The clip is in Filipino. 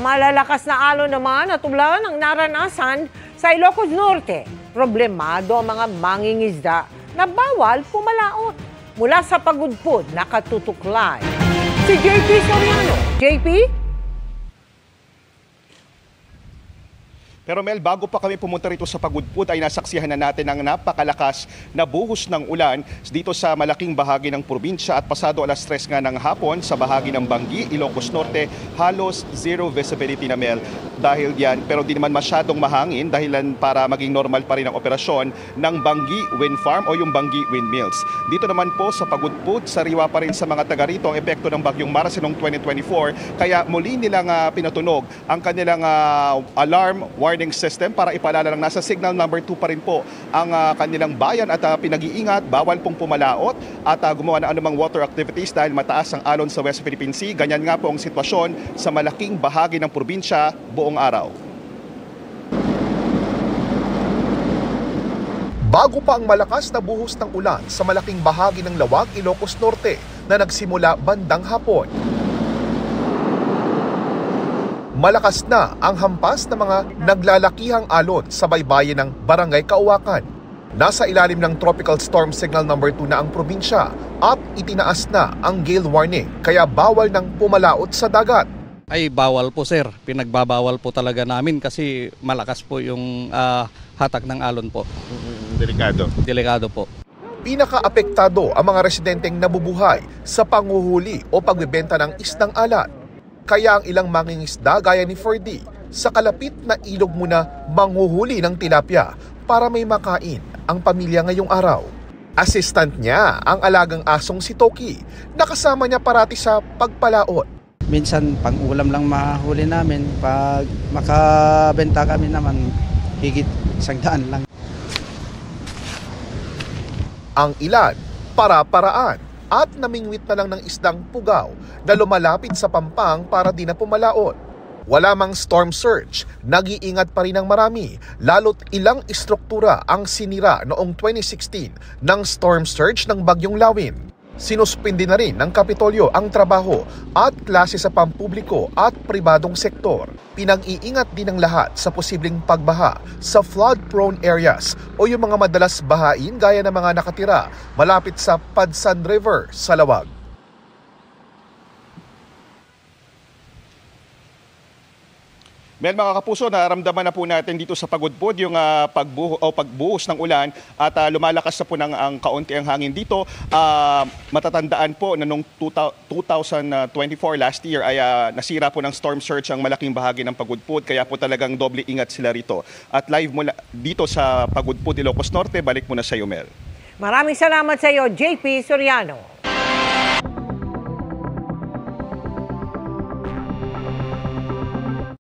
Malalakas na alon naman at ulan ang naranasan sa Ilocos Norte. Problemado ang mga mangingisda na bawal pumalaot. Mula sa Pagudpud, nakatutuklay si JP Soriano. JP? Pero Mel, bago pa kami pumunta rito sa Pagudpud ay nasaksihan na natin ang napakalakas na buhos ng ulan dito sa malaking bahagi ng probinsya at pasado alas 3 nga ng hapon sa bahagi ng Banggi, Ilocos Norte, halos zero visibility na Mel dahil yan. Pero di naman masyadong mahangin dahilan para maging normal pa rin ang operasyon ng Banggi Wind Farm o yung Banggi Windmills. Dito naman po sa Pagudpud, sariwa pa rin sa mga taga rito ang epekto ng bagyong Marasin noong 2024 kaya muli nilang pinatunog ang kanilang alarm warning system para ipaalala lang nasa signal number 2 pa rin po ang kanilang bayan at pinag-iingat, bawal pong pumalaot at gumawa ng anumang water activities dahil mataas ang alon sa West Philippine Sea. Ganyan nga po ang sitwasyon sa malaking bahagi ng probinsya buong araw. Bago pa ang malakas na buhos ng ulan sa malaking bahagi ng Lawag, Ilocos Norte na nagsimula bandang hapon, malakas na ang hampas ng mga naglalakihang alon sa baybayin ng Barangay Kauwakan. Nasa ilalim ng Tropical Storm Signal number 2 na ang probinsya at itinaas na ang gale warning kaya bawal nang pumalaot sa dagat. Ay bawal po sir, pinagbabawal po talaga namin kasi malakas po yung hatak ng alon po. Delikado. Delikado po. Pinaka-apektado ang mga residenteng nabubuhay sa panguhuli o pagbebenta ng isdang alat. Kaya ang ilang mangingisda gaya ni Ferdy, sa kalapit na ilog muna manghuhuli ng tilapia para may makain ang pamilya ngayong araw. Assistant niya ang alagang asong si Toki, nakasama niya parati sa pagpalaot. Minsan pang-ulam lang mahuli namin, pag makabenta kami naman higit 100 lang. Ang ilan, para-paraan. At namingwit na lang ng isdang pugaw na lumalapit sa pampang para di na pumalaot. Wala mang storm surge, nag-iingat pa rin ang marami, lalo't ilang istruktura ang sinira noong 2016 ng storm surge ng Bagyong Lawin. Sinuspindi na rin ng Kapitolyo ang trabaho at klase sa pampubliko at pribadong sektor. Pinag-iingat din ng lahat sa posibleng pagbaha sa flood-prone areas o yung mga madalas bahain gaya ng mga nakatira malapit sa Padsan River sa Lawag. Mel, mga kapuso, naramdaman na po natin dito sa Pagudpud yung pagbuhos ng ulan at lumalakas na po ng ang kaunti ang hangin dito. Matatandaan po na noong 2024 last year ay nasira po ng storm surge ang malaking bahagi ng Pagudpud kaya po talagang doble ingat sila rito. At live mula dito sa Pagudpud, Ilocos Norte, balik muna sa iyo, Mel. Maraming salamat sa iyo, JP Soriano.